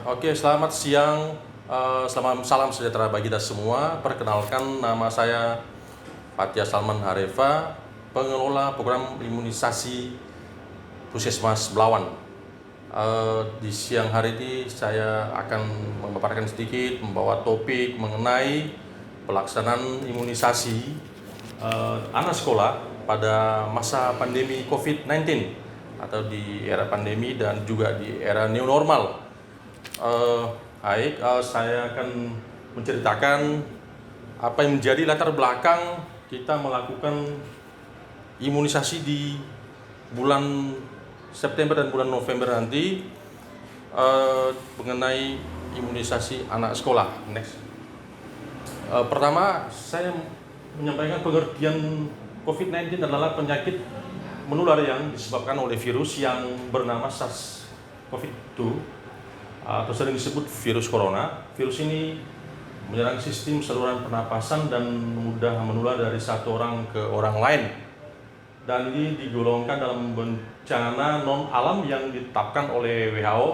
Oke, selamat siang. Selamat salam sejahtera bagi kita semua. Perkenalkan, nama saya Fatia Salman Harefa, pengelola program imunisasi Puskesmas Belawan. Di siang hari ini saya akan memaparkan sedikit, membawa topik mengenai pelaksanaan imunisasi anak sekolah pada masa pandemi COVID-19 atau di era pandemi dan juga di era new normal. Saya akan menceritakan apa yang menjadi latar belakang kita melakukan imunisasi di bulan September dan bulan November nanti mengenai imunisasi anak sekolah. Next. Pertama, saya menyampaikan pengertian COVID-19 adalah penyakit menular yang disebabkan oleh virus yang bernama SARS-CoV-2 atau sering disebut virus corona. Virus ini menyerang sistem saluran pernapasan dan mudah menular dari satu orang ke orang lain. Dan ini digolongkan dalam bencana non alam yang ditetapkan oleh WHO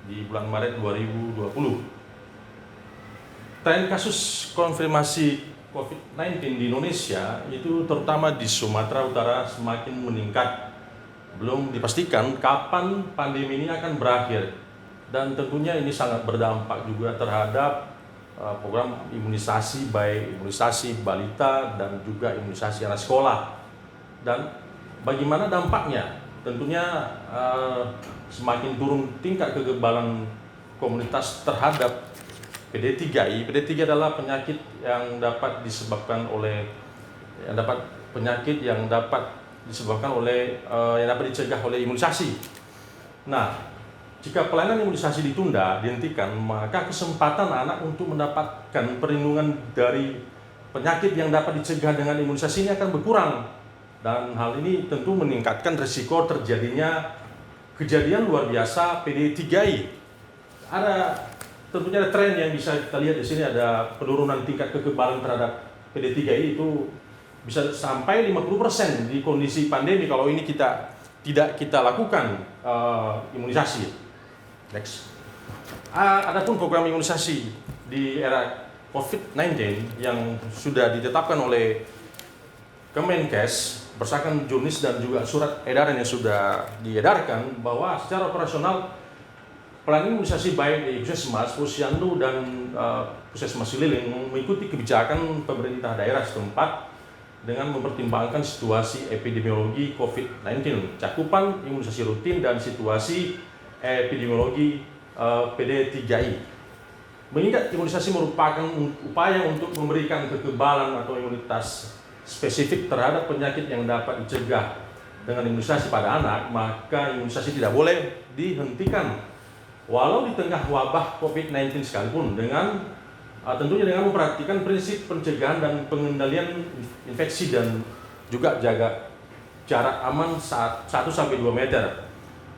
di bulan Maret 2020. Tren kasus konfirmasi COVID-19 di Indonesia itu terutama di Sumatera Utara semakin meningkat. Belum dipastikan kapan pandemi ini akan berakhir. Dan tentunya ini sangat berdampak juga terhadap program imunisasi, baik imunisasi balita dan juga imunisasi anak sekolah. Dan bagaimana dampaknya? Tentunya semakin turun tingkat kekebalan komunitas terhadap PD3I. PD3 adalah penyakit yang dapat disebabkan oleh yang dapat dicegah oleh imunisasi. Nah, jika pelayanan imunisasi dihentikan, maka kesempatan anak untuk mendapatkan perlindungan dari penyakit yang dapat dicegah dengan imunisasi ini akan berkurang. Dan hal ini tentu meningkatkan risiko terjadinya kejadian luar biasa PD3I. Tentunya ada tren yang bisa kita lihat di sini, ada penurunan tingkat kekebalan terhadap PD3I itu bisa sampai 50% di kondisi pandemi kalau ini tidak kita lakukan imunisasi. Next. Adapun program imunisasi di era COVID-19 yang sudah ditetapkan oleh Kemenkes berdasarkan jurnis dan juga surat edaran yang sudah diedarkan bahwa secara operasional pelayanan imunisasi baik di Puskesmas, Posyandu dan Puskesmas Sililing mengikuti kebijakan pemerintah daerah setempat dengan mempertimbangkan situasi epidemiologi COVID-19, cakupan imunisasi rutin dan situasi epidemiologi PD3I. Mengingat imunisasi merupakan upaya untuk memberikan kekebalan atau imunitas spesifik terhadap penyakit yang dapat dicegah dengan imunisasi pada anak, maka imunisasi tidak boleh dihentikan walau di tengah wabah COVID-19 sekalipun, tentunya dengan memperhatikan prinsip pencegahan dan pengendalian infeksi dan juga jaga jarak aman 1-2 meter.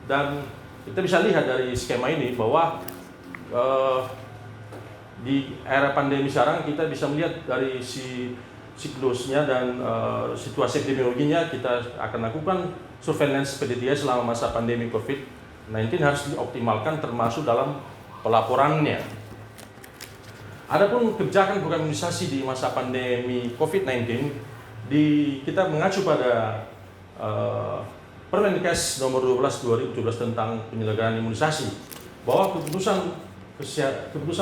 Dan kita bisa lihat dari skema ini bahwa di era pandemi sekarang kita bisa melihat dari siklusnya dan situasi epidemiologinya. Kita akan lakukan surveillance PD3 selama masa pandemi COVID-19 harus dioptimalkan termasuk dalam pelaporannya. Adapun kebijakan program imunisasi di masa pandemi COVID-19 kita mengacu pada Permenkes nomor 12 2017 tentang penyelenggaraan imunisasi, bahwa keputusan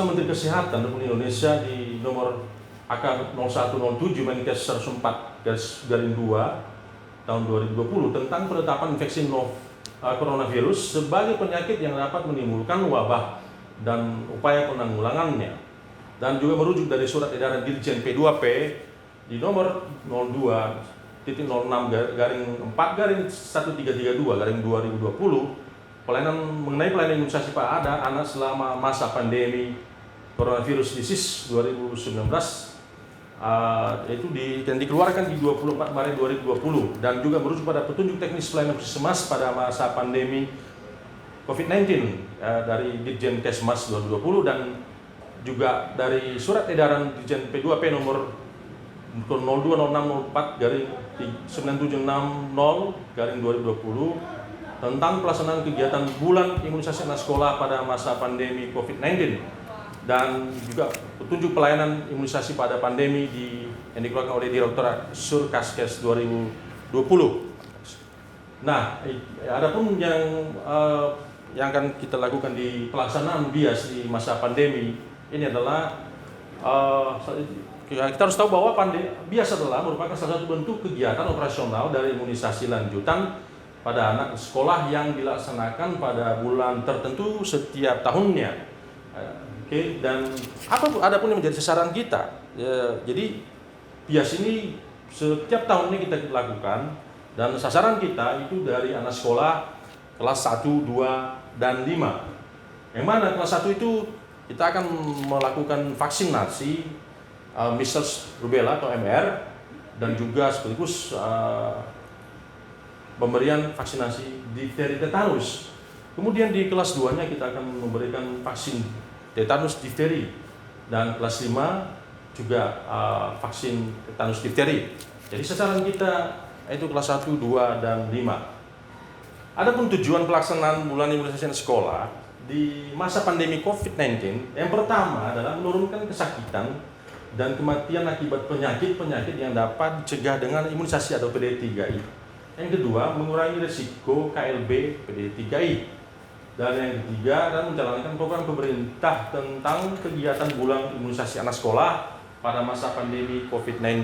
Menteri Kesehatan Republik Indonesia di nomor AK 0107 Menkes 104/2 tahun 2020 tentang penetapan infeksi coronavirus sebagai penyakit yang dapat menimbulkan wabah dan upaya penanggulangannya, dan juga merujuk dari surat edaran Dirjen P2P di nomor 02.4/1332/2020 mengenai pelayanan imunisasi pada anak selama masa pandemi coronavirus disease 2019, yang dikeluarkan di 24 Maret 2020, dan juga merujuk pada petunjuk teknis pelayanan Puskesmas pada masa pandemi COVID-19 dari Dirjen Kesmas 2020, dan juga dari surat edaran Dirjen P2P nomor 020604/9760/2020 tentang pelaksanaan kegiatan bulan imunisasi anak sekolah pada masa pandemi COVID-19 dan juga petunjuk pelayanan imunisasi pada pandemi yang dikeluarkan oleh Direktorat Surkaskes 2020. Nah, adapun yang akan kita lakukan di pelaksanaan BIAS di masa pandemi ini adalah kita harus tahu bahwa BIAS adalah merupakan salah satu bentuk kegiatan operasional dari imunisasi lanjutan pada anak sekolah yang dilaksanakan pada bulan tertentu setiap tahunnya. Oke, dan adapun yang menjadi sasaran kita, jadi BIAS ini setiap tahunnya kita lakukan dan sasaran kita itu dari anak sekolah kelas 1, 2, dan 5. Yang mana kelas 1 itu kita akan melakukan vaksinasi measles, rubella atau MR dan juga sekaligus pemberian vaksinasi difteri tetanus. Kemudian di kelas 2-nya kita akan memberikan vaksin tetanus difteri dan kelas 5 juga vaksin tetanus difteri. Jadi sasaran kita itu kelas 1, 2, dan 5. Adapun tujuan pelaksanaan bulan imunisasi anak sekolah di masa pandemi COVID-19, yang pertama adalah menurunkan kesakitan dan kematian akibat penyakit-penyakit yang dapat dicegah dengan imunisasi atau PD3I. Yang kedua, mengurangi risiko KLB PD3I. Dan yang ketiga, adalah menjalankan program pemerintah tentang kegiatan bulan imunisasi anak sekolah pada masa pandemi COVID-19.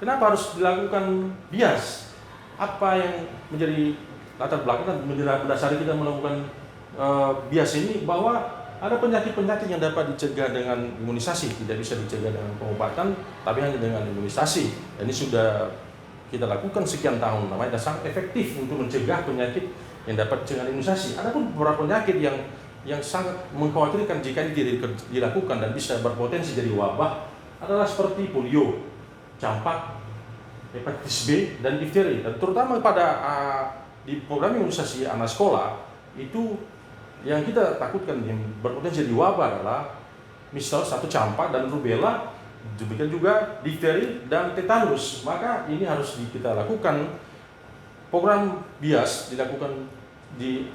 Kenapa harus dilakukan BIAS? Apa yang menjadi latar belakang dan mendasari kita melakukan BIAS ini, bahwa ada penyakit-penyakit yang dapat dicegah dengan imunisasi, tidak bisa dicegah dengan pengobatan, tapi hanya dengan imunisasi. Ini sudah kita lakukan sekian tahun, namanya sangat efektif untuk mencegah penyakit yang dapat dicegah dengan imunisasi. Ada pun beberapa penyakit yang sangat mengkhawatirkan jika ini tidak dilakukan dan bisa berpotensi jadi wabah adalah seperti polio, campak, hepatitis B, dan difteri. Dan terutama pada di program imunisasi anak sekolah itu yang kita takutkan yang berpotensi jadi wabah adalah measles atau campak dan rubella, demikian juga difteri dan tetanus. Maka ini harus kita lakukan. Program BIAS dilakukan di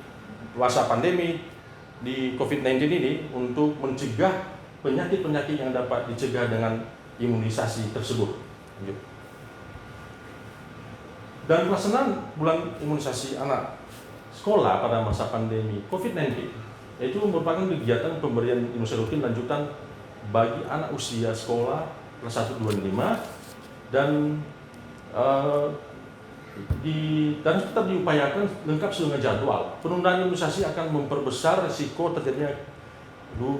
masa pandemi di COVID-19 ini untuk mencegah penyakit-penyakit yang dapat dicegah dengan imunisasi tersebut. Dan pelaksanaan bulan imunisasi anak sekolah pada masa pandemi COVID-19 itu merupakan kegiatan pemberian imunisasi rutin lanjutan bagi anak usia sekolah kelas 1, 2, dan 5 dan tetap diupayakan lengkap sesuai jadwal. Penundaan imunisasi akan memperbesar risiko terjadinya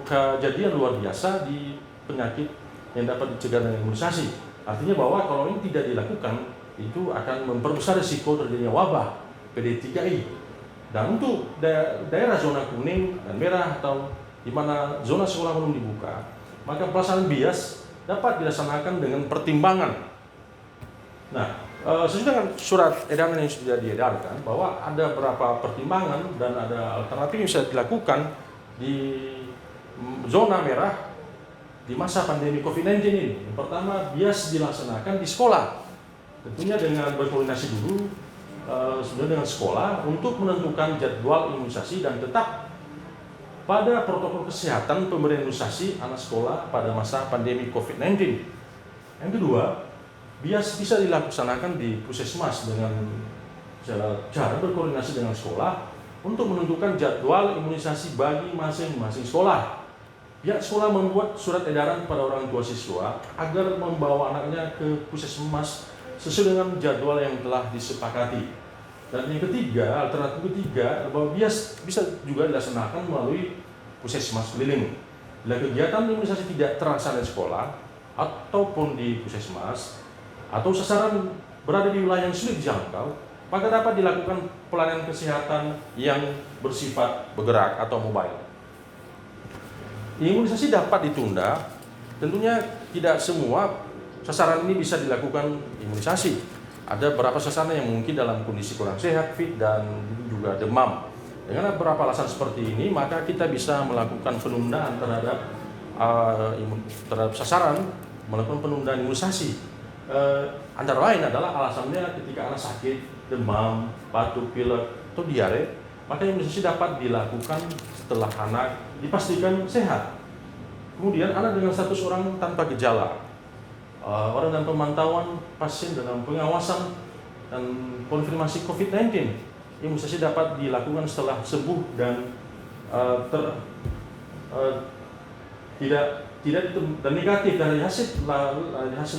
kejadian luar biasa di penyakit yang dapat dicegah dengan imunisasi. Artinya bahwa kalau ini tidak dilakukan, itu akan memperbesar risiko terjadinya wabah PD3I. Dan untuk daerah zona kuning dan merah atau di mana zona sekolah belum dibuka, maka pelaksanaan BIAS dapat dilaksanakan dengan pertimbangan. Nah, sesuai dengan surat edaran yang sudah diedarkan bahwa ada beberapa pertimbangan dan ada alternatif yang bisa dilakukan di zona merah di masa pandemi COVID-19 ini. Yang pertama, BIAS dilaksanakan di sekolah, tentunya dengan berkoordinasi dulu sebenarnya dengan sekolah untuk menentukan jadwal imunisasi dan tetap pada protokol kesehatan pemberian imunisasi anak sekolah pada masa pandemi COVID-19. Yang kedua, BIAS bisa dilaksanakan di puskesmas dengan cara berkoordinasi dengan sekolah untuk menentukan jadwal imunisasi bagi masing-masing sekolah. Pihak sekolah membuat surat edaran kepada orang tua siswa agar membawa anaknya ke puskesmas sesuai dengan jadwal yang telah disepakati. Dan yang ketiga, alternatif ketiga, bahwa BIAS bisa juga dilaksanakan melalui puskesmas keliling. Bila kegiatan imunisasi tidak terlaksana di sekolah ataupun di puskesmas, atau sasaran berada di wilayah yang sulit dijangkau, maka dapat dilakukan pelayanan kesehatan yang bersifat bergerak atau mobile. Imunisasi dapat ditunda, tentunya tidak semua sasaran ini bisa dilakukan imunisasi. Ada beberapa sasaran yang mungkin dalam kondisi kurang sehat, fit, dan juga demam. Dengan beberapa alasan seperti ini, maka kita bisa melakukan penundaan terhadap sasaran, melakukan penundaan imunisasi. Antara lain adalah alasannya ketika anak sakit, demam, batuk, pilek, atau diare, maka imunisasi dapat dilakukan setelah anak dipastikan sehat. Kemudian anak dengan status orang tanpa gejala, orang dan pemantauan pasien dalam pengawasan dan konfirmasi COVID-19, imunisasi dapat dilakukan setelah sembuh dan tidak dan negatif dari hasil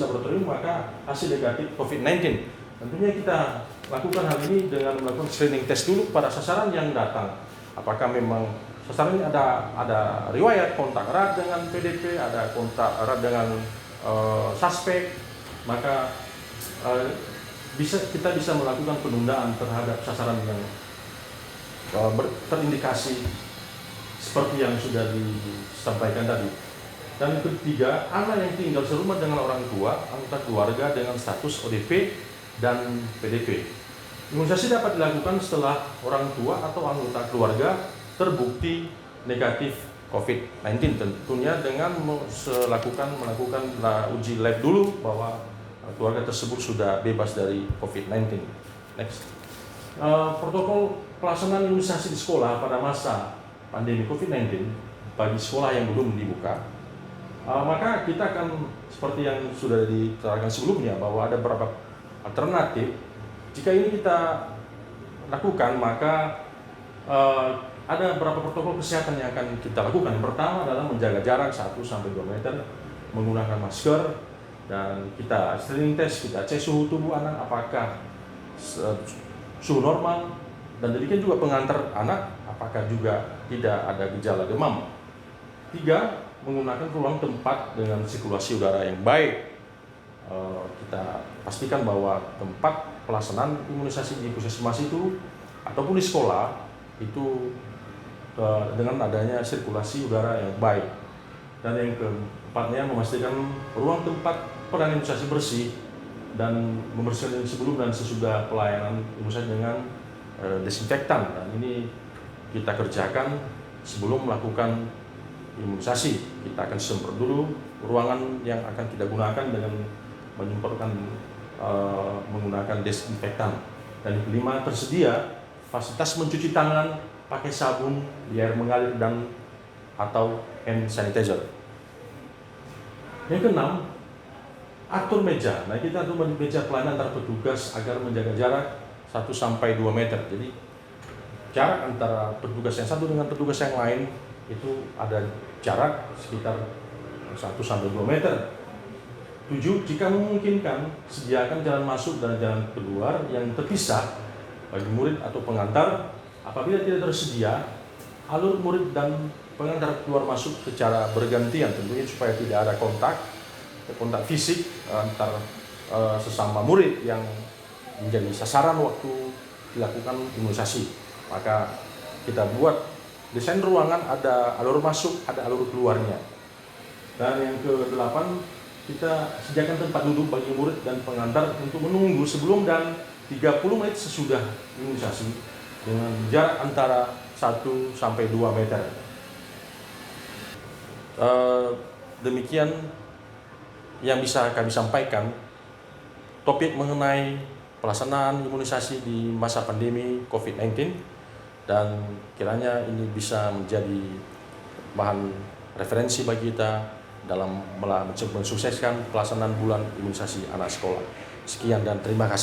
laboratorium, maka hasil negatif COVID-19. Tentunya kita lakukan hal ini dengan melakukan screening test dulu pada sasaran yang datang. Apakah memang sasaran ini ada riwayat kontak erat dengan PDP, ada kontak erat dengan suspek, maka kita bisa melakukan penundaan terhadap sasaran yang terindikasi seperti yang sudah disampaikan tadi. Dan ketiga, anak yang tinggal serumah dengan orang tua, anggota keluarga dengan status ODP dan PDP. Imunisasi dapat dilakukan setelah orang tua atau anggota keluarga terbukti negatif COVID-19, tentunya dengan melakukan uji lab dulu bahwa keluarga tersebut sudah bebas dari COVID-19. Next. Protokol pelaksanaan imunisasi di sekolah pada masa pandemi COVID-19 bagi sekolah yang belum dibuka. Maka kita akan seperti yang sudah diterangkan sebelumnya bahwa ada beberapa alternatif. Jika ini kita lakukan, maka ada beberapa protokol kesehatan yang akan kita lakukan. Yang pertama adalah menjaga jarak 1-2 meter, menggunakan masker, dan kita screening test, kita cek suhu tubuh anak apakah suhu normal, dan demikian juga pengantar anak apakah juga tidak ada gejala demam. 3, menggunakan ruang tempat dengan sirkulasi udara yang baik. Kita pastikan bahwa tempat pelaksanaan imunisasi di puskesmas itu ataupun di sekolah itu dengan adanya sirkulasi udara yang baik. Dan yang keempatnya, memastikan ruang tempat pelayanan imunisasi bersih dan membersihkan sebelum dan sesudah pelayanan imunisasi dengan desinfektan. Dan ini kita kerjakan sebelum melakukan imunisasi. Kita akan semprot dulu ruangan yang akan kita gunakan dengan menyemprotkan menggunakan desinfektan. Dan yang kelima, tersedia fasilitas mencuci tangan pakai sabun di air mengalir dan atau hand sanitizer. Yang keenam, atur meja. Nah, kita atur meja pelayanan antar petugas agar menjaga jarak 1-2 meter. Jadi jarak antara petugas yang satu dengan petugas yang lain itu ada jarak sekitar 1-2 meter. 7, jika memungkinkan, sediakan jalan masuk dan jalan keluar yang terpisah bagi murid atau pengantar. Apabila tidak tersedia, alur murid dan pengantar keluar masuk secara bergantian, tentunya supaya tidak ada kontak fisik antar sesama murid yang menjadi sasaran waktu dilakukan imunisasi. Maka kita buat desain ruangan, ada alur masuk, ada alur keluarnya. Dan yang ke-8, kita sediakan tempat duduk bagi murid dan pengantar untuk menunggu sebelum dan 30 menit sesudah imunisasi dengan jarak antara 1-2 meter. Demikian yang bisa kami sampaikan topik mengenai pelaksanaan imunisasi di masa pandemi COVID-19, dan kiranya ini bisa menjadi bahan referensi bagi kita dalam mensukseskan pelaksanaan bulan imunisasi anak sekolah. Sekian dan terima kasih.